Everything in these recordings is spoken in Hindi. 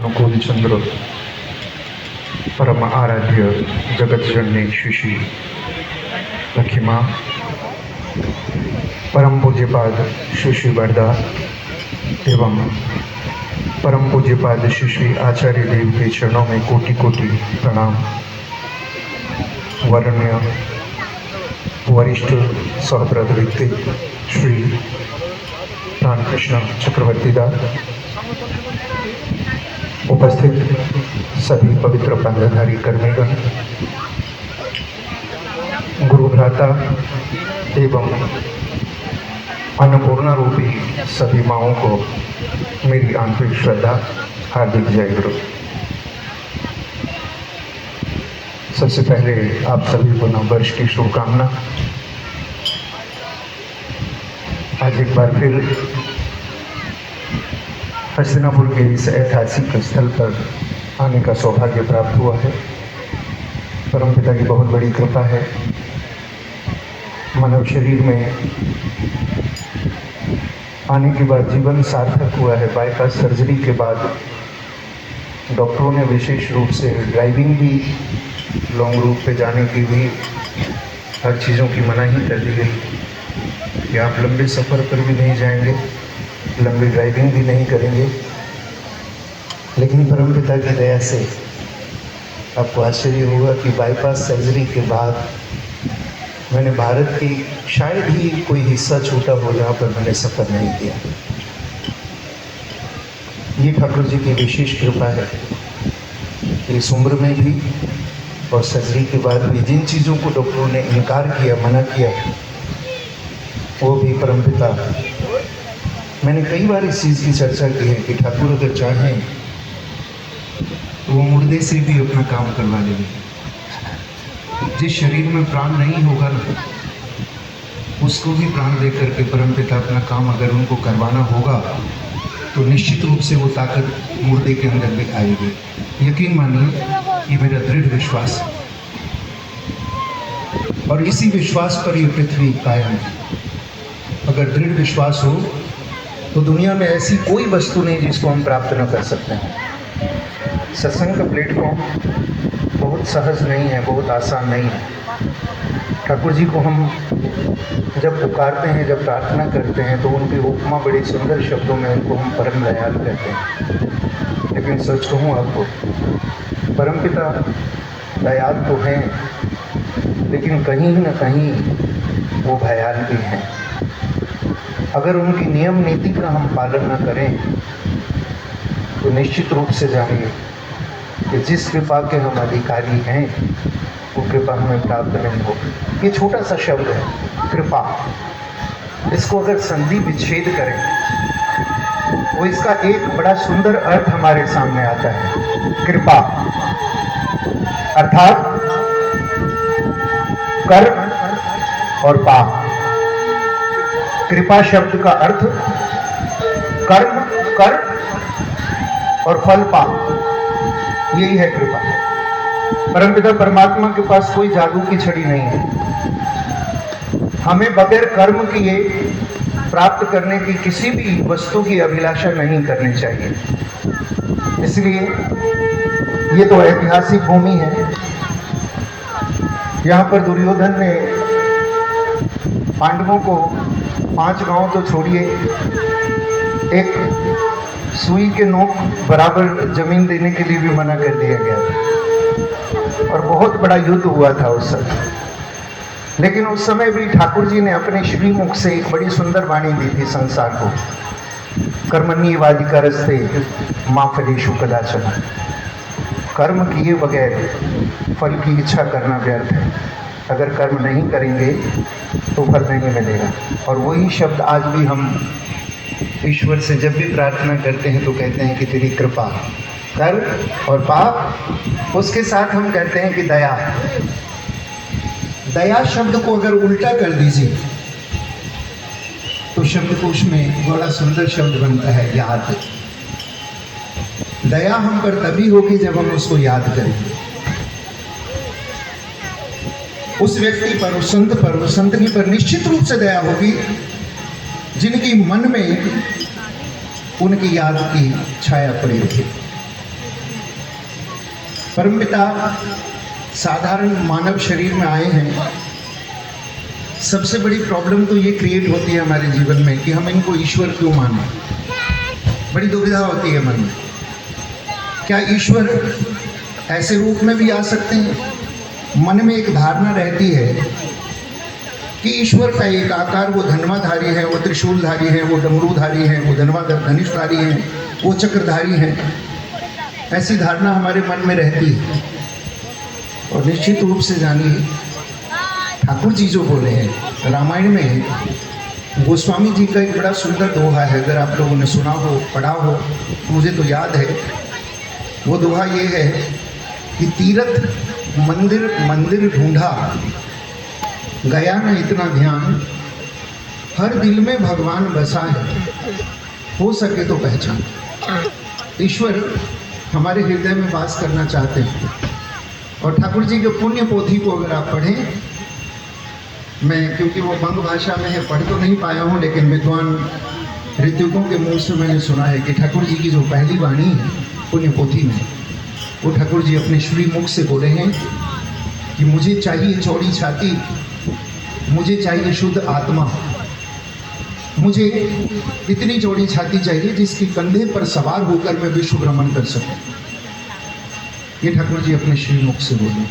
अनुकूल चंद्र परम आराध्य जगत जननी श्री श्री लक्ष्मा परम पूज्यपाद श्री श्री वर्धा एवं परम पूज्यपाद श्री श्री आचार्य देव के चरणों में कोटि कोटि प्रणाम। वरण्य वरिष्ठ सहप्रद व्यक्ति श्री रामकृष्ण चक्रवर्ती दास, उपस्थित सभी पवित्र पंथधारी कर्मीगण, गुरु भ्राता एवं अन्नपूर्णा रूपी सभी माँओं को मेरी आंतरिक श्रद्धा, हार्दिक जय गुरु। सबसे पहले आप सभी को नववर्ष की शुभकामना। आज एक बार फिर हस्तिनापुर के इस ऐतिहासिक स्थल पर आने का सौभाग्य प्राप्त हुआ है। परमपिता की बहुत बड़ी कृपा है। मानव शरीर में आने के बाद जीवन सार्थक हुआ है। बाईपास सर्जरी के बाद डॉक्टरों ने विशेष रूप से ड्राइविंग भी, लॉन्ग रूट पे जाने की भी हर चीज़ों की मनाही कर दी गई कि आप लंबे सफ़र पर भी नहीं जाएंगे, लंबी ड्राइविंग भी नहीं करेंगे। लेकिन परमपिता की दया से आपको आश्चर्य होगा कि बाईपास सर्जरी के बाद मैंने भारत की शायद ही कोई हिस्सा छूटा हो जहाँ पर मैंने सफ़र नहीं किया। ये ठाकुर जी की विशेष कृपा है। इस उम्र में भी और सर्जरी के बाद भी जिन चीज़ों को डॉक्टरों ने इनकार किया, मना किया, वो भी परमपिता। मैंने कई बार इस चीज़ की चर्चा की है कि ठाकुर अगर चाहें तो वो मुर्दे से भी अपना काम करवा लेंगे। जिस शरीर में प्राण नहीं होगा ना, उसको भी प्राण दे करके परमपिता अपना काम अगर उनको करवाना होगा तो निश्चित रूप से वो ताकत मुर्दे के अंदर भी आएगी। यकीन मानिए, ये मेरा दृढ़ विश्वास है और इसी विश्वास पर ये पृथ्वी कायम है। अगर दृढ़ विश्वास हो तो दुनिया में ऐसी कोई वस्तु नहीं जिसको हम प्राप्त न कर सकते हैं। सत्संग का प्लेटफॉर्म बहुत सहज नहीं है, बहुत आसान नहीं है। ठाकुर जी को हम जब पुकारते हैं, जब प्रार्थना करते हैं तो उनकी उपमा बड़ी सुंदर शब्दों में उनको हम परम दयाल कहते हैं। लेकिन सच कहूँ आपको, परमपिता दयाल तो हैं, लेकिन कहीं न कहीं वो भयाल भी हैं। अगर उनकी नियम नीति का हम पालन न करें तो निश्चित रूप से जानिए कि जिस कृपा के हम अधिकारी हैं वो कृपा हमें प्राप्त नहीं होगी। ये छोटा सा शब्द है कृपा, इसको अगर संधि विच्छेद करें तो इसका एक बड़ा सुंदर अर्थ हमारे सामने आता है। कृपा अर्थात कर और पा। कृपा शब्द का अर्थ कर्म कर और फल पा, यही है कृपा। परमपिता परमात्मा के पास कोई जादू की छड़ी नहीं है। हमें बगैर कर्म किए प्राप्त करने की किसी भी वस्तु की अभिलाषा नहीं करनी चाहिए। इसलिए ये तो ऐतिहासिक भूमि है। यहाँ पर दुर्योधन ने पांडवों को 5 गांव तो छोड़िए, एक सुई के नोक बराबर जमीन देने के लिए भी मना कर दिया गया और बहुत बड़ा युद्ध हुआ था उस समय। लेकिन उस समय भी ठाकुर जी ने अपने श्रीमुख से एक बड़ी सुंदर वाणी दी थी संसार को, कर्मण्येवाधिकारस्ते मा फलेषु कदाचन। कर्म किए बगैर फल की इच्छा करना व्यर्थ है। अगर कर्म नहीं करेंगे तो फल नहीं मिलेगा। और वही शब्द आज भी हम ईश्वर से जब भी प्रार्थना करते हैं तो कहते हैं कि तेरी कृपा कर और पाप। उसके साथ हम कहते हैं कि दया। दया शब्द को अगर उल्टा कर दीजिए तो शब्दकोश में बड़ा सुंदर शब्द बनता है याद। दया हम पर तभी होगी जब हम उसको याद करेंगे। उस व्यक्ति पर, उस संत पर, उस संतनी पर निश्चित रूप से दया होगी जिनकी मन में उनकी याद की छाया पड़ी रही। परमपिता साधारण मानव शरीर में आए हैं। सबसे बड़ी प्रॉब्लम तो ये क्रिएट होती है हमारे जीवन में कि हम इनको ईश्वर क्यों माने। बड़ी दुविधा होती है मन में, क्या ईश्वर ऐसे रूप में भी आ सकते हैं? मन में एक धारणा रहती है कि ईश्वर का एक आकार, वो धन्वाधारी है, वो त्रिशूलधारी है, वो डमरूधारी है, वो धनुषधारी है, वो चक्रधारी है। ऐसी धारणा हमारे मन में रहती है। और निश्चित रूप से जानिए, ठाकुर जी जो बोले हैं रामायण में, गोस्वामी जी का एक बड़ा सुंदर दोहा है। अगर आप लोगों ने सुना हो, पढ़ा हो, मुझे तो याद है। वो दोहा ये है कि तीर्थ मंदिर मंदिर ढूंढा, गया न इतना ध्यान, हर दिल में भगवान बसा है, हो सके तो पहचान। ईश्वर हमारे हृदय में वास करना चाहते हैं। और ठाकुर जी के पुण्य पोथी को अगर आप पढ़ें, मैं क्योंकि वो बंग भाषा में है, पढ़ तो नहीं पाया हूँ, लेकिन विद्वान ऋतुकों के मुँह से मैंने सुना है कि ठाकुर जी की जो पहली वाणी है पुण्य पोथी में, वो ठाकुर जी अपने श्री मुख से बोले हैं कि मुझे चाहिए चौड़ी छाती, मुझे चाहिए शुद्ध आत्मा, मुझे इतनी चौड़ी छाती चाहिए जिसके कंधे पर सवार होकर मैं विश्व भ्रमण कर सकूं। ये ठाकुर जी अपने श्री मुख से बोले।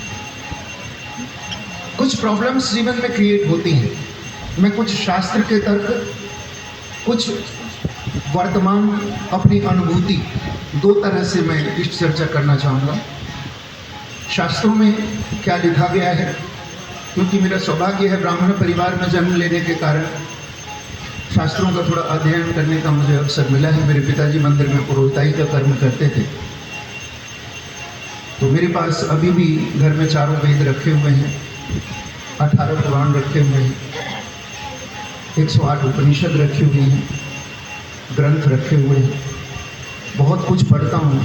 कुछ प्रॉब्लम्स जीवन में क्रिएट होती हैं। मैं कुछ शास्त्र के तर्क, कुछ वर्तमान अपनी अनुभूति, दो तरह से मैं इस चर्चा करना चाहूँगा। शास्त्रों में क्या लिखा गया है, क्योंकि मेरा सौभाग्य है ब्राह्मण परिवार में जन्म लेने के कारण शास्त्रों का थोड़ा अध्ययन करने का मुझे अवसर मिला है। मेरे पिताजी मंदिर में पुरोहिताई का कर्म करते थे, तो मेरे पास अभी भी घर में 4 वेद रखे हुए हैं, 18 पुराण रखे हुए हैं, 108 उपनिषद रखे हुए हैं, ग्रंथ रखे हुए हैं। बहुत कुछ पढ़ता हूँ,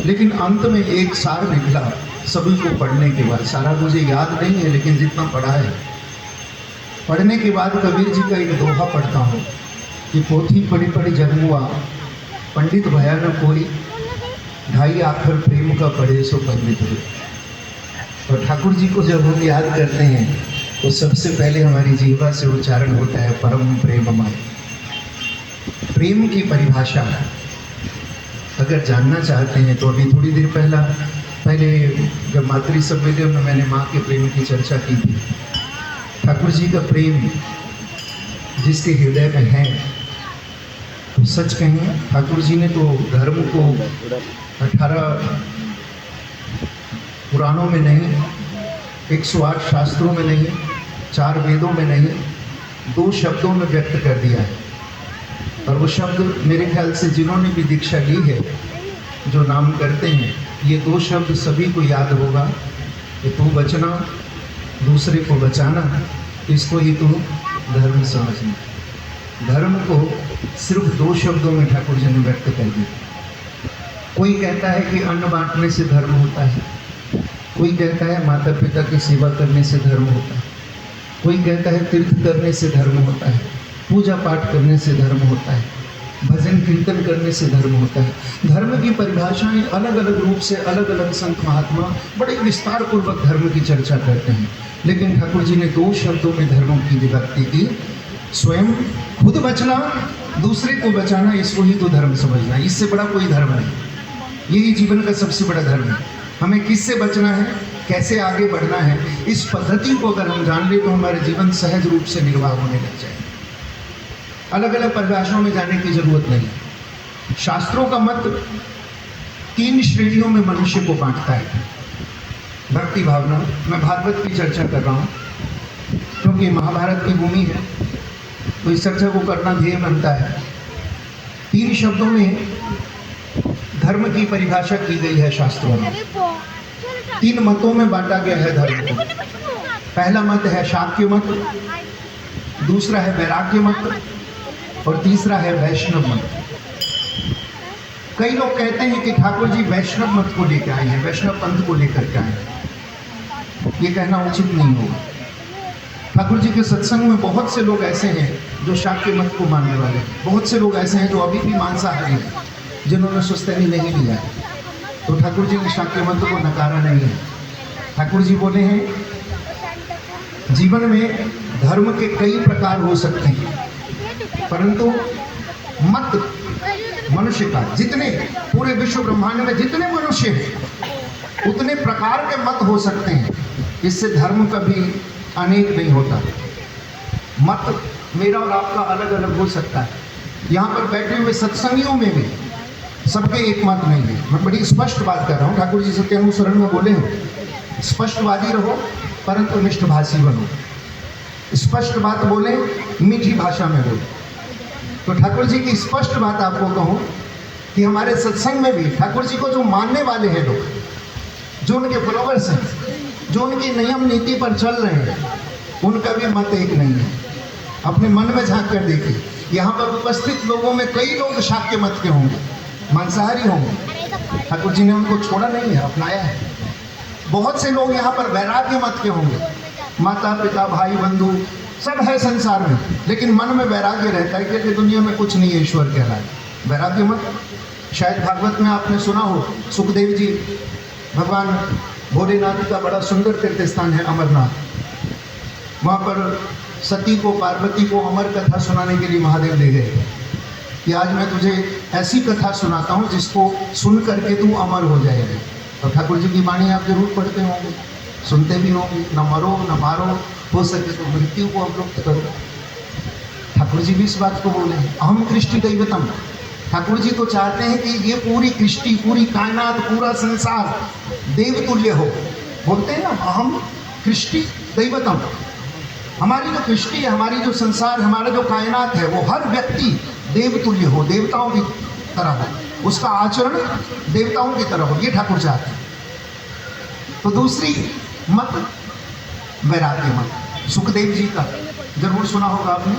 लेकिन अंत में एक सार निकला सभी को पढ़ने के बाद। सारा मुझे याद नहीं है, लेकिन जितना पढ़ा है, पढ़ने के बाद कबीर जी का एक दोहा पढ़ता हूँ कि पोथी पढ़ी पढ़ी जन्मुआ, पंडित भया न कोई, ढाई आखर प्रेम का पढ़े सो पंडित हुए। और ठाकुर जी को जब हम याद करते हैं तो सबसे पहले हमारी जीवा से उच्चारण होता है परम प्रेममय। प्रेम की परिभाषा अगर जानना चाहते हैं तो अभी थोड़ी देर पहले जब मातृ सम्मेलन में मैंने माँ के प्रेम की चर्चा की थी। ठाकुर जी का प्रेम जिसके हृदय में है, तो सच कहें ठाकुर जी ने तो धर्म को 18 पुराणों में नहीं, 108 शास्त्रों में नहीं, 4 वेदों में नहीं, 2 शब्दों में व्यक्त कर दिया है। और वो शब्द मेरे ख्याल से जिन्होंने भी दीक्षा ली है, जो नाम करते हैं, ये 2 शब्द सभी को याद होगा कि तू बचना, दूसरे को बचाना, इसको ही तू धर्म समझना। धर्म को सिर्फ 2 शब्दों में ठाकुर जी ने व्यक्त कर दिया। कोई कहता है कि अन्न बांटने से धर्म होता है, कोई कहता है माता पिता की सेवा करने से धर्म होता है, कोई कहता है तीर्थ करने से धर्म होता है, पूजा पाठ करने से धर्म होता है, भजन कीर्तन करने से धर्म होता है। धर्म की परिभाषाएं अलग अलग रूप से अलग अलग संत महात्मा बड़े विस्तार पूर्वक धर्म की चर्चा करते हैं, लेकिन ठाकुर जी ने 2 शब्दों में धर्म की विभक्ति की। स्वयं खुद बचना, दूसरे को बचाना, इसको ही तो धर्म समझना। इससे बड़ा कोई धर्म नहीं। यही जीवन का सबसे बड़ा धर्म है। हमें किससे बचना है, कैसे आगे बढ़ना है, इस पद्धति को अगर हम जान ले तो हमारे जीवन सहज रूप से निर्वाह होने लग जाए। अलग अलग परिभाषाओं में जाने की जरूरत नहीं। शास्त्रों का मत 3 श्रेणियों में मनुष्य को बांटता है। भक्ति भावना, मैं भागवत की चर्चा कर रहा हूँ क्योंकि महाभारत की भूमि है, तो इस चर्चा को करना ध्येय बनता है। 3 शब्दों में धर्म की परिभाषा की गई है शास्त्रों में। 3 मतों में बांटा गया है धर्म को। पहला मत है शाक्य मत, दूसरा है वैराग्य मत, और तीसरा है वैष्णव मत। कई लोग कहते हैं कि ठाकुर जी वैष्णव मत को लेकर आए हैं, वैष्णव पंथ को लेकर के आए हैं। ये कहना उचित नहीं होगा। ठाकुर जी के सत्संग में बहुत से लोग ऐसे हैं जो शाक्य मत को मानने वाले हैं, बहुत से लोग ऐसे हैं जो अभी भी मांसाहारी हैं, जिन्होंने सुस्तनी नहीं लिया है। तो ठाकुर जी ने शाक्य मत को नकारा नहीं है। ठाकुर जी बोले हैं जीवन में धर्म के कई प्रकार हो सकते हैं, परंतु मत मनुष्य का, जितने पूरे विश्व ब्रह्मांड में जितने मनुष्य हैं उतने प्रकार के मत हो सकते हैं। इससे धर्म कभी अनेक नहीं होता। मत मेरा और आपका अलग अलग हो सकता है। यहाँ पर बैठे हुए सत्संगियों में भी सबके एक मत नहीं है। मैं बड़ी स्पष्ट बात कर रहा हूँ। ठाकुर जी सत्य अनुसरण में बोले हैं स्पष्टवादी रहो परंतु निष्ठभाषी बनो। स्पष्ट बात बोले, मीठी भाषा में बोले। तो ठाकुर जी की स्पष्ट बात आपको कहूँ कि हमारे सत्संग में भी ठाकुर जी को जो मानने वाले हैं लोग, जो उनके फॉलोवर्स हैं, जो उनकी नियम नीति पर चल रहे हैं, उनका भी मत एक नहीं है। अपने मन में झांक कर देखिए, यहाँ पर उपस्थित लोगों में कई लोग शाक्य मत के होंगे, मांसाहारी होंगे। ठाकुर जी ने उनको छोड़ा नहीं है, अपनाया है। बहुत से लोग यहाँ पर वैराग्य मत के होंगे, माता पिता भाई बंधु सब है संसार में, लेकिन मन में वैराग्य रहता है कि दुनिया में कुछ नहीं है, ईश्वर कह रहा है। वैराग्य मत, शायद भागवत में आपने सुना हो, सुखदेव जी भगवान भोलेनाथ का बड़ा सुंदर तीर्थ स्थान है अमरनाथ। वहाँ पर सती को, पार्वती को अमर कथा सुनाने के लिए महादेव ले गए कि आज मैं तुझे ऐसी कथा सुनाता हूँ जिसको सुन करके तू अमर हो जाएगा। तो ठाकुर जी की वाणी आप जरूर पढ़ते होंगे, सुनते भी होंगे। न मरो न मारो, हो सके तो मृत्यु को अवलुप्त करो। ठाकुर जी भी इस बात को बोले, अहम कृष्टि दैवतम। ठाकुर जी तो चाहते हैं कि ये पूरी कृष्टि, पूरी कायनात, पूरा संसार देवतुल्य हो। बोलते हैं ना, अहम कृष्टि दैवतम। हमारी जो कृष्टि है, हमारी जो संसार, हमारा जो कायनात है, वो हर व्यक्ति देवतुल्य हो, देवताओं की तरह हो, उसका आचरण देवताओं की तरह हो, ये ठाकुर चाहते हैं। तो दूसरी मत वैराग्य मत। सुखदेव जी का जरूर सुना होगा आपने,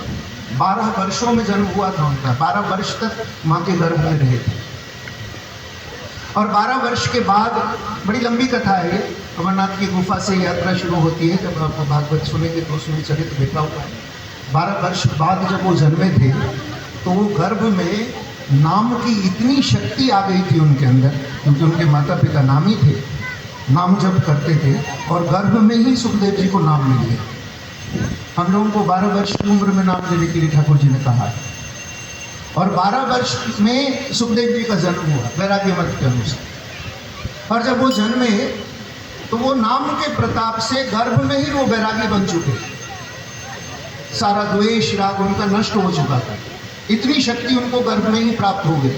12 वर्षों में जन्म हुआ था उनका, 12 वर्ष तक माँ के गर्भ में रहे थे। और 12 वर्ष के बाद, बड़ी लंबी कथा है ये, अमरनाथ की गुफा से यात्रा शुरू होती है। जब आप भागवत सुनेंगे तो उसमें चरित्र लिखा हुआ है। 12 वर्ष बाद जब वो जन्मे थे तो वो गर्भ में नाम की इतनी शक्ति आ गई थी उनके अंदर, क्योंकि उनके माता पिता नामी थे, नाम जप करते थे, और गर्भ में ही सुखदेव जी को नाम मिल गया। हम लोगों को 12 वर्ष की उम्र में नाम लेने के लिए ठाकुर जी ने कहा, और 12 वर्ष में सुखदेव जी का जन्म हुआ वैराग्य मत के अनुसार। और जब वो जन्मे तो वो नाम के प्रताप से गर्भ में ही वो वैरागी बन चुके, सारा द्वेष राग उनका नष्ट हो चुका था। इतनी शक्ति उनको गर्भ में ही प्राप्त हो गई।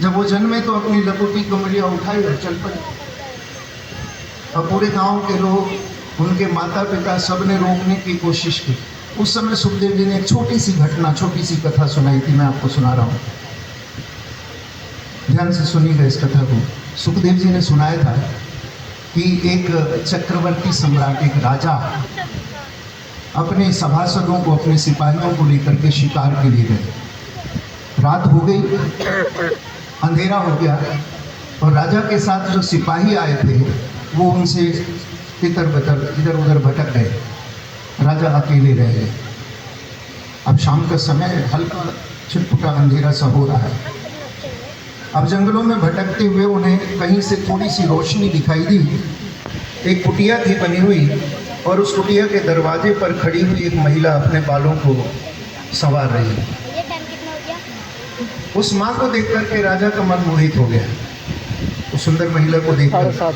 जब वो जन्मे तो अपनी लकोटी कमरिया उठाई और चल पड़े। अब पूरे गांव के लोग, उनके माता पिता, सब ने रोकने की कोशिश की। उस समय सुखदेव जी ने एक छोटी सी घटना, छोटी सी कथा सुनाई थी, मैं आपको सुना रहा हूँ, ध्यान से सुनिएगा इस कथा को। सुखदेव जी ने सुनाया था कि एक चक्रवर्ती सम्राट, एक राजा अपने सभासदों को, अपने सिपाहियों को लेकर के शिकार के लिए गए। रात हो गई, अंधेरा हो गया, और राजा के साथ जो सिपाही आए थे वो उनसे इधर उधर भटक गए। राजा अकेले रह गए। अब शाम का समय, हल्का छिटपुटा अंधेरा सा हो रहा है। अब जंगलों में भटकते हुए उन्हें कहीं से थोड़ी सी रोशनी दिखाई दी। एक कुटिया थी बनी हुई, और उस कुटिया के दरवाजे पर खड़ी हुई एक महिला अपने बालों को संवार रही है। उस माँ को देख करके राजा का मन मोहित हो गया। उस सुंदर महिला को देखकर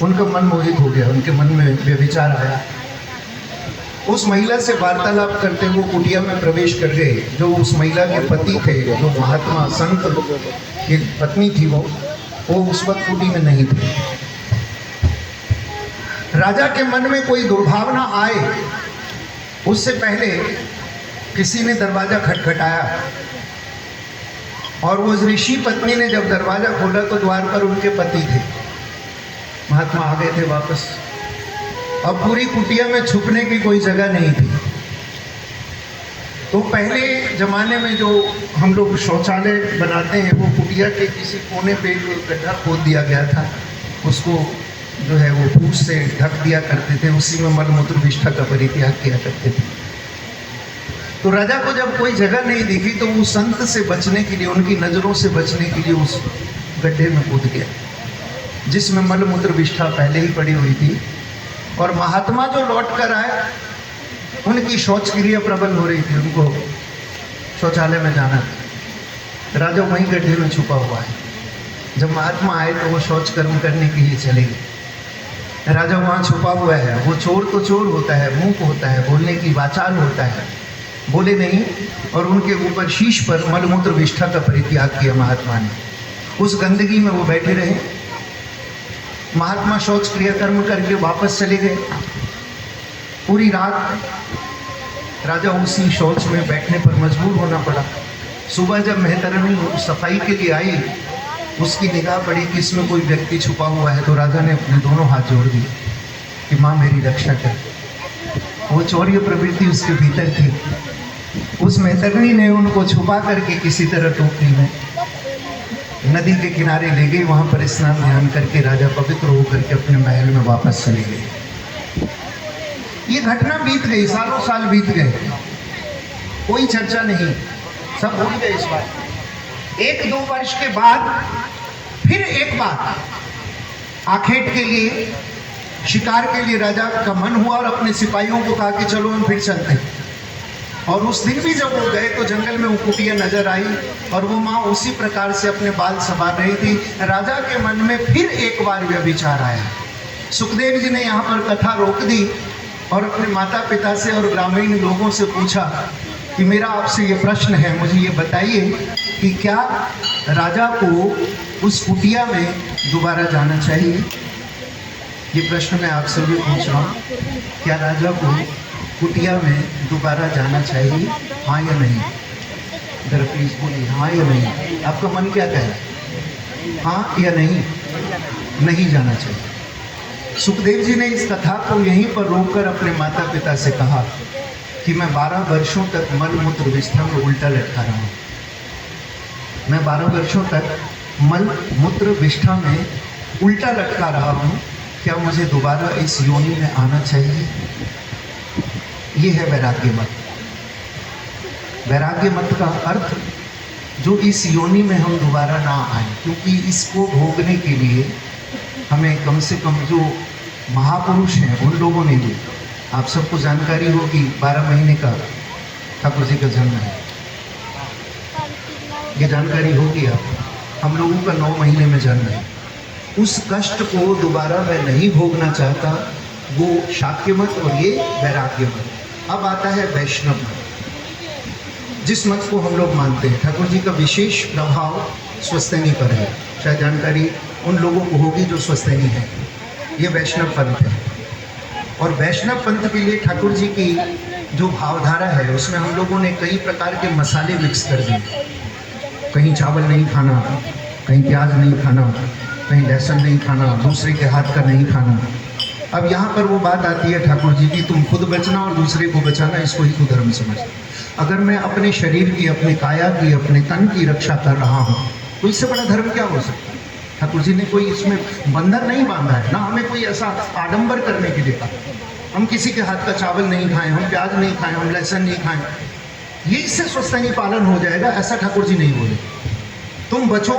उनका मन मोहित हो गया, उनके मन में व्यभिचार आया। उस महिला से वार्तालाप करते हुए कुटिया में प्रवेश कर गए। जो उस महिला के पति थे, जो महात्मा संत की पत्नी थी, वो उस वक्त कुटी में नहीं थे। राजा के मन में कोई दुर्भावना आए उससे पहले किसी ने दरवाजा खटखटाया, और वो ऋषि पत्नी ने जब दरवाजा खोला तो द्वार पर उनके पति थे। महात्मा आ गए थे वापस। अब पूरी कुटिया में छुपने की कोई जगह नहीं थी। तो पहले ज़माने में जो हम लोग शौचालय बनाते हैं, वो कुटिया के किसी कोने पे एक गड्ढा खोद दिया गया था, उसको जो है वो फूस से ढक दिया करते थे, उसी में मलमूत्र विष्ठा का परित्याग किया करते थे। तो राजा को जब कोई जगह नहीं दिखी तो वो संत से बचने के लिए, उनकी नज़रों से बचने के लिए उस गड्ढे में कूद गया जिसमें मलमूत्र विष्ठा पहले ही पड़ी हुई थी। और महात्मा जो लौट कर आए उनकी शौच क्रिया प्रबल हो रही थी, उनको शौचालय में जाना था। राजा वहीं गड्ढे में छुपा हुआ है। जब महात्मा आए तो वो शौच कर्म करने के लिए चले गए। राजा वहाँ छुपा हुआ है। वो चोर तो चोर होता है, मूक होता है, बोलने की वाचाल होता है, बोले नहीं। और उनके ऊपर शीश पर मलमूत्र विष्ठा का परित्याग किया महात्मा ने। उस गंदगी में वो बैठे रहे। महात्मा शौच क्रिया कर्म करके वापस चले गए। पूरी रात राजा उसी शौच में बैठने पर मजबूर होना पड़ा। सुबह जब मेहतरनी सफाई के लिए आई, उसकी निगाह पड़ी कि इसमें कोई व्यक्ति छुपा हुआ है, तो राजा ने अपने दोनों हाथ जोड़ दिए कि माँ मेरी रक्षा कर। वो चौर्य प्रवृत्ति उसके भीतर थी। उस मेहतरनी ने उनको छुपा करके किसी तरह टोकरी में नदी के किनारे ले गई। वहाँ पर स्नान ध्यान करके राजा पवित्र होकर के अपने महल में वापस चले गए। ये घटना बीत गई, सालों साल बीत गए, कोई चर्चा नहीं, सब भूल गए इस बात। 1-2 वर्ष के बाद फिर एक बार आखेट के लिए, शिकार के लिए राजा का मन हुआ और अपने सिपाहियों को कहा कि चलो हम फिर चलते हैं। और उस दिन भी जब वो गए तो जंगल में वो कुटिया नजर आई और वो माँ उसी प्रकार से अपने बाल संभाल रही थी। राजा के मन में फिर एक बार व्यभिचार आया। सुखदेव जी ने यहाँ पर कथा रोक दी और अपने माता पिता से और ग्रामीण लोगों से पूछा कि मेरा आपसे ये प्रश्न है, मुझे ये बताइए कि क्या राजा को उस कुटिया में दोबारा जाना चाहिए? ये प्रश्न मैं आपसे भी पूछ रहा हूँ, क्या राजा को कुटिया में दोबारा जाना चाहिए, हाँ या नहीं? जरा प्लीज बोलिए हाँ या नहीं। आपका मन क्या कह रहा है, हाँ या नहीं? नहीं जाना चाहिए। सुखदेव जी ने इस कथा को यहीं पर रोककर अपने माता पिता से कहा कि मैं 12 वर्षों तक मल मूत्र विष्ठा में उल्टा लटका रहा हूँ। मैं 12 वर्षों तक मल मूत्र विष्ठा में उल्टा लटका रहा हूँ। क्या मुझे दोबारा इस योनि में आना चाहिए? ये है वैराग्य मत। वैराग्य मत का अर्थ जो इस योनि में हम दोबारा ना आए, क्योंकि इसको भोगने के लिए हमें कम से कम जो महापुरुष हैं उन लोगों ने भी, आप सबको जानकारी होगी 12 महीने का ठाकुर जी का जन्म है, ये जानकारी होगी आपको। हम लोगों का 9 महीने में जन्म है। उस कष्ट को दोबारा मैं नहीं भोगना चाहता, वो शाक्य मत और ये वैराग्य मत। अब आता है वैष्णव मत, जिस मत को हम लोग मानते हैं। ठाकुर जी का विशेष प्रभाव स्वस्थैनी पर है, शायद जानकारी उन लोगों को होगी जो स्वस्थैनी है। ये वैष्णव पंथ है और वैष्णव पंथ के लिए ठाकुर जी की जो भावधारा है उसमें हम लोगों ने कई प्रकार के मसाले मिक्स कर दिए। कहीं चावल नहीं खाना, कहीं प्याज नहीं खाना, कहीं लहसुन नहीं खाना, दूसरे के हाथ का नहीं खाना। अब यहाँ पर वो बात आती है ठाकुर जी की, तुम खुद बचना और दूसरे को बचाना, इसको ही तो धर्म समझना। अगर मैं अपने शरीर की, अपने काया की, अपने तन की रक्षा कर रहा हूँ तो इससे बड़ा धर्म क्या हो सकता है? ठाकुर जी ने कोई इसमें बंधन नहीं बांधा है, ना हमें कोई ऐसा आडंबर करने के लिए कहा। हम किसी के हाथ का चावल नहीं खाएं, हम प्याज नहीं खाएं, हम लहसुन नहीं खाएं, ये इससे स्वस्थैनी पालन हो जाएगा, ऐसा ठाकुर जी नहीं बोले। तुम बचो,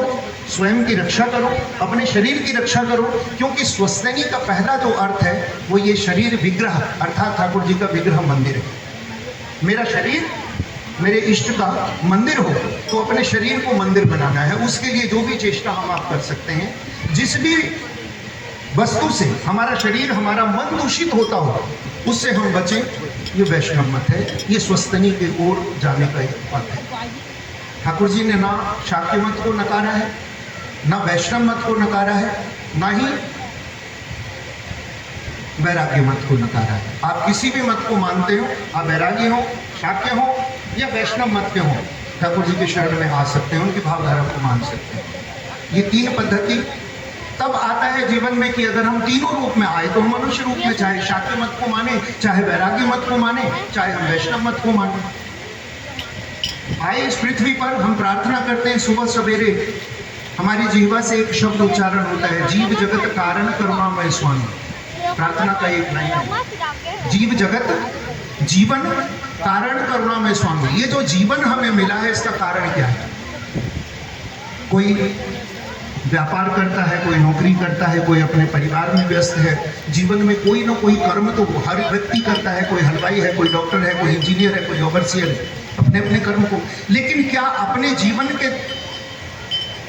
स्वयं की रक्षा करो, अपने शरीर की रक्षा करो, क्योंकि स्वस्थैनी का पहला जो अर्थ है वो ये शरीर विग्रह, अर्थात ठाकुर जी का विग्रह मंदिर है। मेरा शरीर मेरे इष्ट का मंदिर हो, तो अपने शरीर को मंदिर बनाना है। उसके लिए जो भी चेष्टा हम आप कर सकते हैं, जिस भी वस्तु से हमारा शरीर, हमारा मन दूषित होता हो, उससे हम बचें, ये वैष्णव मत है। ये स्वस्थैनी की ओर जाने का एक पथ है। ठाकुर जी ने ना शाक्य मत को नकारा है, ना वैष्णव मत को नकारा है, ना ही वैराग्य मत को नकारा है। आप किसी भी मत को मानते हो, आप वैरागी हो, शाक्य हो या वैष्णव मत के हो, ठाकुर जी के शरण में आ सकते हैं, उनकी भावधारा को मान सकते हैं। ये 3 पद्धति तब आता है जीवन में कि अगर हम तीनों रूप में आए, तो हम मनुष्य रूप में चाहे शाक्य मत को माने, चाहे वैराग्य मत को माने, चाहे हम वैष्णव मत को माने। आए इस पृथ्वी पर, हम प्रार्थना करते हैं सुबह सवेरे, हमारी जीवा से एक शब्द उच्चारण होता है, जीव जगत कारण करुणामय स्वामी। प्रार्थना का एक लाइन है, जीव जगत जीवन कारण करुणामय स्वामी। ये जो जीवन हमें मिला है, इसका कारण क्या है? कोई व्यापार करता है, कोई नौकरी करता है, कोई अपने परिवार में व्यस्त है। जीवन में कोई ना कोई कर्म तो हर व्यक्ति करता है, कोई हलवाई है, कोई डॉक्टर है, कोई इंजीनियर है, कोई ओवरसियर है, अपने अपने कर्म को। लेकिन क्या अपने जीवन के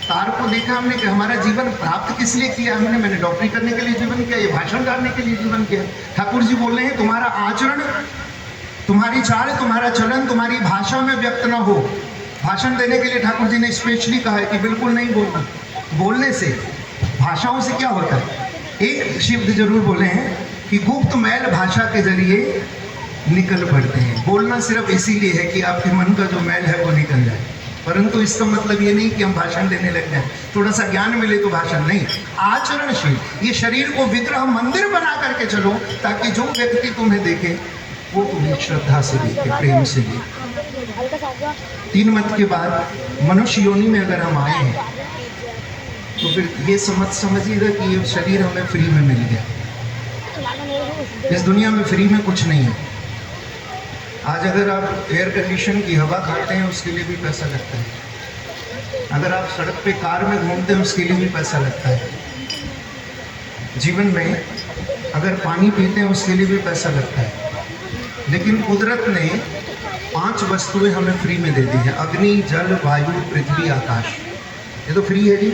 तार को देखा हमने कि हमारा जीवन प्राप्त किस लिए किया हमने? मैंने डॉक्टरी करने के लिए जीवन किया, ये भाषण डालने के लिए जीवन किया। ठाकुर जी बोल रहे हैं तुम्हारा आचरण, तुम्हारी चाल, तुम्हारा चलन तुम्हारी भाषा में व्यक्त ना हो। भाषण देने के लिए ठाकुर जी ने स्पेशली कहा है कि बिल्कुल नहीं बोलना। बोलने से, भाषाओं से क्या होता है? एक शब्द जरूर बोले हैं कि गुप्त मैल भाषा के जरिए निकल पड़ते हैं। बोलना सिर्फ इसीलिए है कि आपके मन का जो मैल है वो निकल जाए, परंतु इसका मतलब ये नहीं कि हम भाषण देने लग जाए, थोड़ा सा ज्ञान मिले तो भाषण नहीं। आचरणशील, ये शरीर को विग्रह मंदिर बना करके चलो, ताकि जो व्यक्ति तुम्हें देखे वो तुम्हें श्रद्धा से देखे, प्रेम से देखे। 3 मत के बाद मनुष्य योनि में अगर हम आए हैं तो फिर ये समझिएगा कि ये शरीर हमें फ्री में मिल गया। इस दुनिया में फ्री में कुछ नहीं है। आज अगर आप एयर कंडीशन की हवा खाते हैं उसके लिए भी पैसा लगता है। अगर आप सड़क पे कार में घूमते हैं उसके लिए भी पैसा लगता है। जीवन में अगर पानी पीते हैं उसके लिए भी पैसा लगता है। लेकिन कुदरत ने 5 वस्तुएं हमें फ्री में दे दी हैं। अग्नि, जल, वायु, पृथ्वी, आकाश। ये तो फ्री है जी।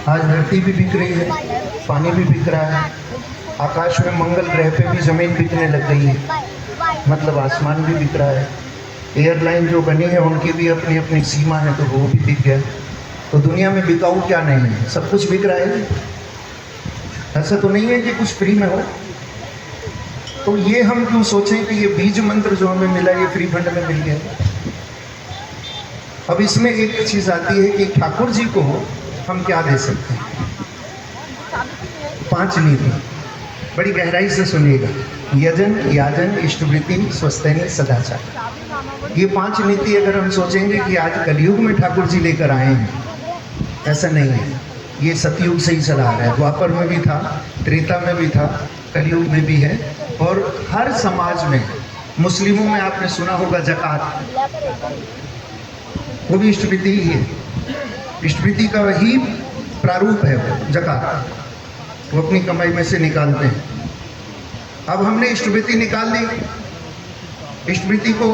आज धरती भी बिक रही है, पानी भी बिक रहा है, आकाश में मंगल ग्रह पे भी ज़मीन बिकने लग गई है, मतलब आसमान भी बिक रहा है। एयरलाइन जो बनी है उनकी भी अपनी अपनी सीमा है, तो वो भी बिक गया। तो दुनिया में बिकाऊ क्या नहीं है? सब कुछ बिक रहा है। ऐसा तो नहीं है कि कुछ फ्री में हो। तो ये हम क्यों सोचें कि ये बीज मंत्र जो हमें मिला ये फ्री फंड में मिल गया। अब इसमें एक चीज़ आती है कि ठाकुर जी को हम क्या दे सकते हैं। 5 नीति बड़ी गहराई से सुनिएगा। यजन, याजन, इष्टवृत्ति, स्वस्थैनी, सदाचार। ये 5 नीति अगर हम सोचेंगे कि आज कलयुग में ठाकुर जी लेकर आए हैं, ऐसा नहीं है। ये सतयुग से ही चला आ रहा है। द्वापर में भी था, त्रेता में भी था, कलयुग में भी है। और हर समाज में, मुस्लिमों में आपने सुना होगा ज़कात, वो भी इष्टवृत्ति ही है। इष्टवृत्ति का वही प्रारूप है वो ज़कात। वो अपनी कमाई में से निकालते हैं। अब हमने इष्टवृत्ति निकाल ली। इष्टवृत्ति को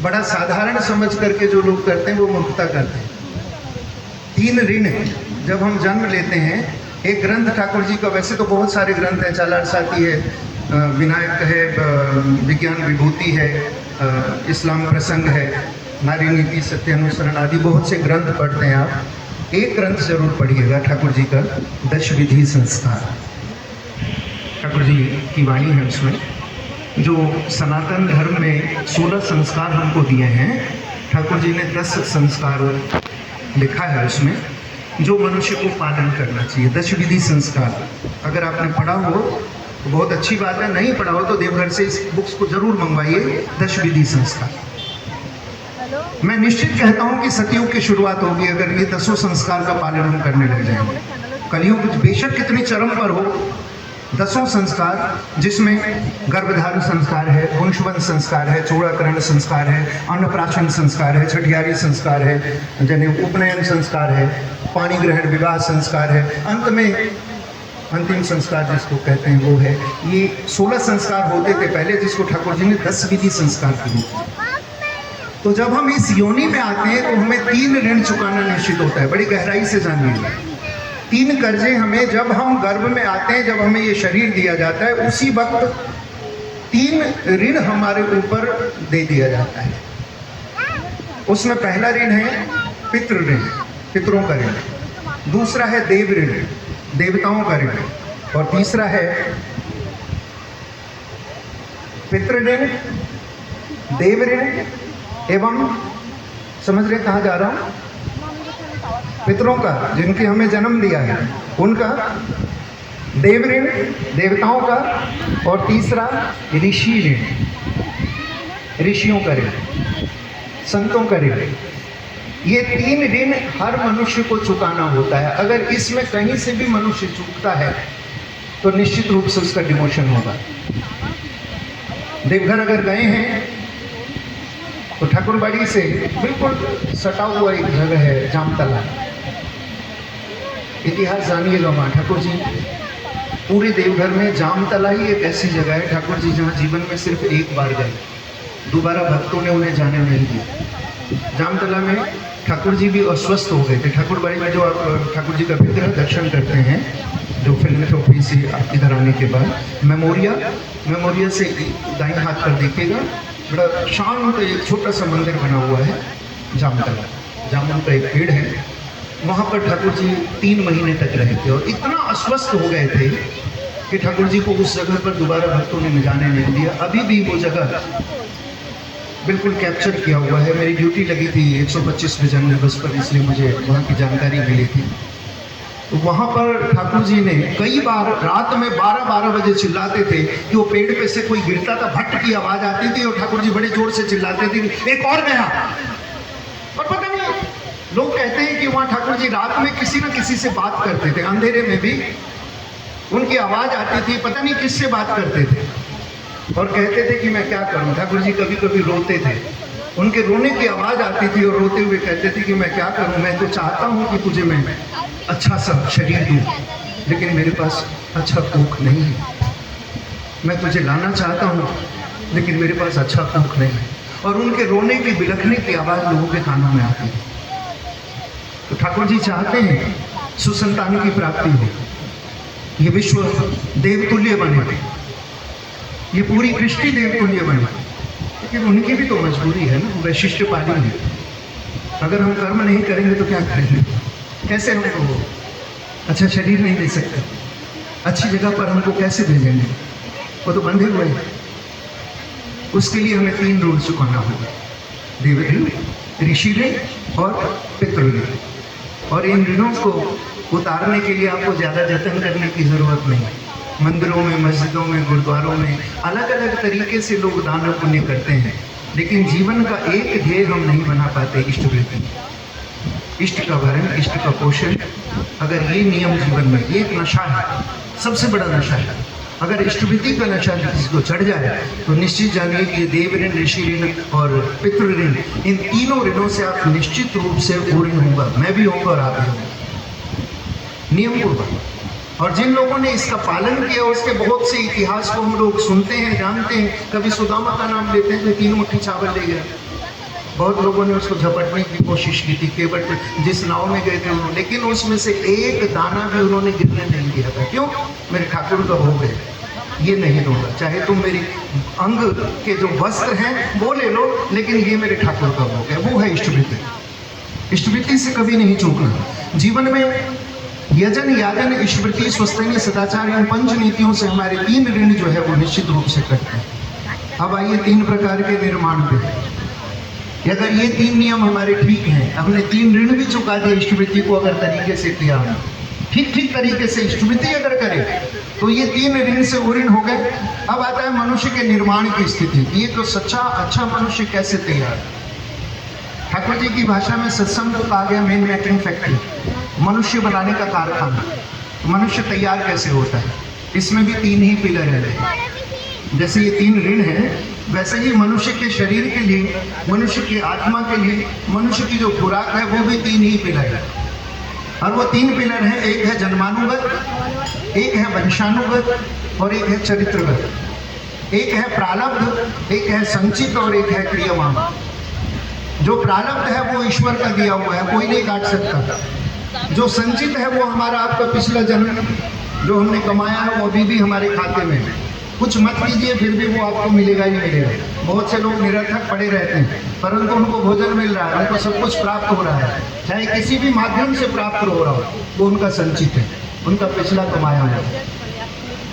बड़ा साधारण समझ करके जो लोग करते हैं वो मूर्खता करते हैं। 3 ऋण जब हम जन्म लेते हैं, एक ग्रंथ ठाकुर जी का, वैसे तो बहुत सारे ग्रंथ हैं, चालार साथी है, विनायक है, विज्ञान विभूति है, इस्लाम प्रसंग है, नारी नीति, सत्यानुसरण आदि बहुत से ग्रंथ पढ़ते हैं आप। एक ग्रंथ जरूर पढ़िएगा ठाकुर जी का, दशविधि संस्कार। ठाकुर जी की वाणी है उसमें, जो सनातन धर्म में 16 संस्कार हमको दिए हैं, ठाकुर जी ने 10 संस्कार लिखा है उसमें, जो मनुष्य को पालन करना चाहिए। दशविधि संस्कार अगर आपने पढ़ा हो तो बहुत अच्छी बात है, नहीं पढ़ा हो तो देवघर से इस बुक्स को जरूर मंगवाइए। दशविधि संस्कार। मैं निश्चित कहता हूँ कि सतयुग की शुरुआत होगी अगर ये 10 संस्कार का पालन हम करने लग जाएंगे। कलयुग बेशक कितने चरम पर हो, 10 संस्कार, जिसमें गर्भधारण संस्कार है, वंशवंश संस्कार है, चूड़ाकरण संस्कार है, अन्नप्राशन संस्कार है, छठियारी संस्कार है, जनेऊ उपनयन संस्कार है, पाणी ग्रहण विवाह संस्कार है, अंत में अंतिम संस्कार जिसको कहते हैं वो है। ये 16 संस्कार होते थे पहले, जिसको ठाकुर जी ने 10 विधि संस्कार की। तो जब हम इस योनि में आते हैं तो हमें 3 ऋण चुकाना निश्चित होता है। बड़ी गहराई से जानिए। 3 कर्जे हमें जब हम गर्भ में आते हैं, जब हमें ये शरीर दिया जाता है, उसी वक्त 3 ऋण हमारे ऊपर दे दिया जाता है। उसमें पहला ऋण है पितृ ऋण, पितरों का ऋण। दूसरा है देव ऋण, देवताओं का ऋण। और तीसरा है पितृ ऋण, देव ऋण एवं, समझ रहे कहाँ जा रहा हूँ, पितरों का, जिनके हमें जन्म दिया है उनका, देव ऋण, देवताओं का, और तीसरा ऋषि ऋण, ऋषियों का ऋण, संतों का ऋण। ये 3 ऋण हर मनुष्य को चुकाना होता है। अगर इसमें कहीं से भी मनुष्य चूकता है तो निश्चित रूप से उसका डिमोशन होगा। देवघर अगर गए हैं तो ठाकुरबाड़ी से बिल्कुल सटा हुआ एक जगह है जामतला, इतिहास जानिएगा वहाँ ठाकुर जी। पूरे देवघर में जामतला ही एक ऐसी जगह है ठाकुर जी जहाँ जीवन में सिर्फ एक बार गए, दोबारा भक्तों ने उन्हें जाने नहीं दिया। जामतला में ठाकुर जी भी अस्वस्थ हो गए थे। ठाकुर बाड़ी में जो ठाकुर जी का विग्रह दर्शन करते हैं, जो फिल्मेट्रोपी से इधर आने के बाद मेमोरिया से दाईं हाथ पर देखिएगा, बड़ा शांत एक छोटा सा मंदिर बना हुआ है जामतला। जामुन का एक पेड़ है, वहाँ पर ठाकुर जी 3 महीने तक रहे थे और इतना अस्वस्थ हो गए थे कि ठाकुर जी को उस जगह पर दोबारा भक्तों ने जाने नहीं दिया। अभी भी वो जगह बिल्कुल कैप्चर किया हुआ है। मेरी ड्यूटी लगी थी 125वें जन्मदिवस पर, इसलिए मुझे वहाँ की जानकारी मिली थी। तो वहाँ पर ठाकुर जी ने कई बार रात में 12-12 बजे चिल्लाते थे कि वो पेड़ पे से कोई गिरता था, भट्ट की आवाज़ आती थी और ठाकुर जी बड़े जोर से चिल्लाते थे, एक और गया। और पता नहीं, लोग कहते हैं कि वहाँ ठाकुर जी रात में किसी न किसी से बात करते थे, अंधेरे में भी उनकी आवाज़ आती थी, पता नहीं किससे बात करते थे और कहते थे कि मैं क्या करूं। ठाकुर जी कभी कभी रोते थे, उनके रोने की आवाज़ आती थी और रोते हुए कहते थे कि मैं क्या करूं, मैं तो चाहता हूं कि तुझे मैं अच्छा सा शरीर दूं, लेकिन मेरे पास अच्छा कोख नहीं है। मैं तुझे लाना चाहता हूं, लेकिन मेरे पास अच्छा कोख नहीं है। और उनके रोने की बिलखने की आवाज़ लोगों के कानों में आती है। तो ठाकुर जी चाहते हैं सुसंतान की प्राप्ति हो, ये विश्व देवतुल्य बने, ये पूरी कृष्टि देवतुल्य बने। लेकिन उनकी भी तो मजबूरी है ना, वैशिष्ट पाली है। अगर हम कर्म नहीं करेंगे तो क्या करेंगे, कैसे हमको अच्छा शरीर नहीं दे सकते, अच्छी जगह पर हमको कैसे भेजेंगे, वो तो बंधे हुए हैं। उसके लिए हमें 3 ऋण चुकाना होगा, देव ऋण, ऋषि ऋण और पितृ ऋण। और इन ऋणों को उतारने के लिए आपको ज़्यादा जतन करने की ज़रूरत नहीं है। मंदिरों में, मस्जिदों में, गुरुद्वारों में अलग अलग तरीके से लोग दान पुण्य करते हैं, लेकिन जीवन का एक ध्येय हम नहीं बना पाते, इष्ट वृत्ति, इष्ट का भरण, इष्ट का पोषण। अगर ये नियम जीवन में, ये एक नशा है, सबसे बड़ा नशा है। अगर इष्टवृत्ति का नशा किसी को चढ़ जाए तो निश्चित जानिए कि देव ऋण, ऋषि ऋण और पितृ ऋण, इन तीनों ऋणों से आप निश्चित रूप से पूर्ण होगा। मैं भी होऊंगा और आप भी होंगे, नियम पूर्वक। और जिन लोगों ने इसका पालन किया, उसके बहुत से इतिहास को हम लोग सुनते हैं, जानते हैं। कभी सुदामा का नाम लेते हैं, 3 मुट्ठी चावल ले गया। बहुत लोगों ने उसको झपटने की कोशिश की थी, केवट जिस नाव में गए थे उन्होंने, लेकिन उसमें से एक दाना भी उन्होंने गिरने नहीं दिया था। क्यों? मेरे ठाकुर का भोग है, ये नहीं दूंगा। चाहे तुम मेरी अंग के जो वस्त्र हैं वो ले लो, लेकिन ये मेरे ठाकुर का भोग है। वो है इष्टवृत्ति। इष्टवृत्ति से कभी नहीं चूकना। जीवन में यजन, याजन, इष्टवृत्ति, स्वस्तिनी, सदाचार, इन 5 नीतियों से हमारे 3 ऋण जो है वो निश्चित रूप से कटते हैं। अब आइए 3 प्रकार के निर्माण पे। अगर ये 3 नियम हमारे ठीक हैं, हमने 3 ऋण भी चुका दिए इष्टवृत्ति को अगर तरीके से किया, ठीक तरीके से इष्टवृत्ति अगर करें तो ये 3 ऋण से ऋण हो गए। अब आता है मनुष्य के निर्माण की स्थिति। ये तो सच्चा अच्छा मनुष्य कैसे तैयार। ठाकुर जी की भाषा में सत्संग को कहा गया मेन मेकिंग फैक्ट्री, मनुष्य बनाने का कारखाना। मनुष्य तैयार कैसे होता है, इसमें भी 3 ही पिलर है। जैसे ये 3 ऋण है, वैसे ही मनुष्य के शरीर के लिए, मनुष्य की आत्मा के लिए, मनुष्य की जो खुराक है वो भी 3 ही पिलर है। और वो 3 पिलर हैं, एक है जन्मानुगत, एक है वंशानुगत और एक है चरित्रगत। एक है प्रारब्ध, एक है संचित और एक है क्रियमान। जो प्रारब्ध है वो ईश्वर का दिया हुआ है, कोई नहीं काट सकता। जो संचित है वो हमारा आपका पिछला जन्म जो हमने कमाया है वो अभी भी हमारे खाते में है। कुछ मत कीजिए फिर भी वो आपको मिलेगा ही मिलेगा। बहुत से लोग निरर्थक पड़े रहते हैं, परंतु उनको भोजन मिल रहा है, उनको सब कुछ प्राप्त हो रहा है, चाहे किसी भी माध्यम से प्राप्त हो रहा हो, वो उनका संचित है, उनका पिछला कमाया हुआ है।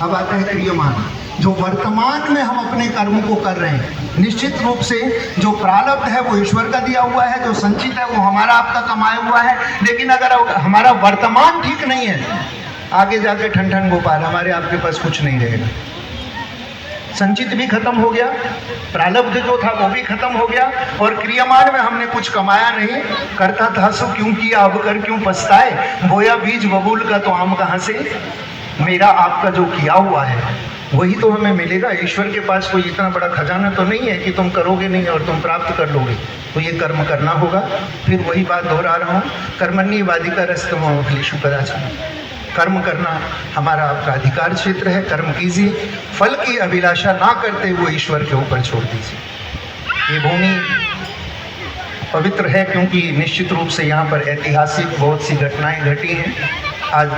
अब आता है क्रियमान, जो वर्तमान में हम अपने कर्म को कर रहे हैं। निश्चित रूप से जो प्रारब्ध है वो ईश्वर का दिया हुआ है, जो संचित है वो हमारा आपका कमाया हुआ है। लेकिन अगर हमारा वर्तमान ठीक नहीं है, आगे जाके ठन ठन गोपाल हमारे आपके पास कुछ नहीं रहेगा। संचित भी खत्म हो गया, प्रारब्ध जो था वो भी खत्म हो गया, और क्रियमान में हमने कुछ कमाया नहीं। करता था सो क्यों किया, अब कर क्यों पछताए, बोया बीज बबूल का तो आम कहाँ से। मेरा आपका जो किया हुआ है वही तो हमें मिलेगा। ईश्वर के पास कोई इतना बड़ा खजाना तो नहीं है कि तुम करोगे नहीं और तुम प्राप्त कर लोगे। तो ये कर्म करना होगा। फिर वही बात दोहरा रहा हूँ, कर्मण्येवाधिकार रस्तमो फलेषु कदाचन। कर्म करना हमारा आपका अधिकार क्षेत्र है। कर्म कीजिए, फल की अभिलाषा ना करते हुए ईश्वर के ऊपर छोड़ दीजिए। ये भूमि पवित्र है क्योंकि निश्चित रूप से यहाँ पर ऐतिहासिक बहुत सी घटनाएं घटी हैं। आज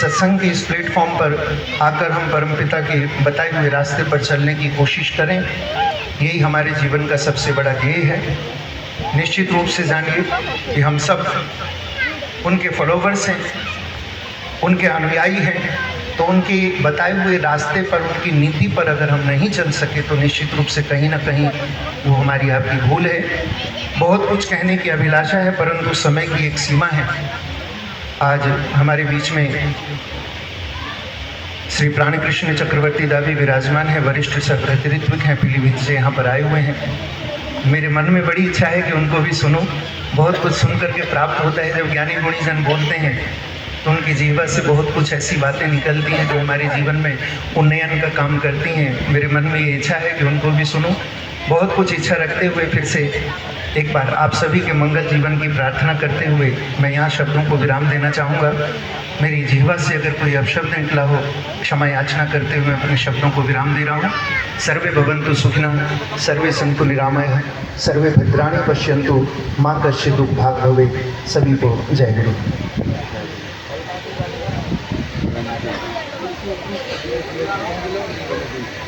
सत्संग के इस प्लेटफॉर्म पर आकर हम परमपिता के बताए हुए रास्ते पर चलने की कोशिश करें, यही हमारे जीवन का सबसे बड़ा ध्येय है। निश्चित रूप से जानिए कि हम सब उनके फॉलोवर्स हैं, उनके अनुयायी हैं। तो उनके बताए हुए रास्ते पर, उनकी नीति पर अगर हम नहीं चल सके तो निश्चित रूप से कहीं ना कहीं वो हमारी आपकी भूल है। बहुत कुछ कहने की अभिलाषा है परंतु समय की एक सीमा है। आज हमारे बीच में श्री प्राणकृष्ण चक्रवर्ती दादी विराजमान है, वरिष्ठ सह-प्रतिनिधित्व हैं, पीलीभीत से यहाँ पर आए हुए हैं। मेरे मन में बड़ी इच्छा है कि उनको भी सुनूं। बहुत कुछ सुन करके प्राप्त होता है। जब ज्ञानी गुणी जन बोलते हैं तो उनकी जीवा से बहुत कुछ ऐसी बातें निकलती हैं जो हमारे जीवन में उन्नयन का काम करती हैं। मेरे मन में ये इच्छा है कि उनको भी सुनूं। बहुत कुछ इच्छा रखते हुए फिर से एक बार आप सभी के मंगल जीवन की प्रार्थना करते हुए मैं यहाँ शब्दों को विराम देना चाहूँगा। मेरी जीवा से अगर कोई अपशब्द निकला हो, क्षमा याचना करते हुए अपने शब्दों को विराम दे रहा हूँ। सर्वे भवन्तु सुखिनः, सर्वे सन्तु निरामयः, सर्वे भद्राणि पश्यन्तु, माँ कश्चित् दुःखभाग् भवेत्। सभी को जय गुरु। Thank you.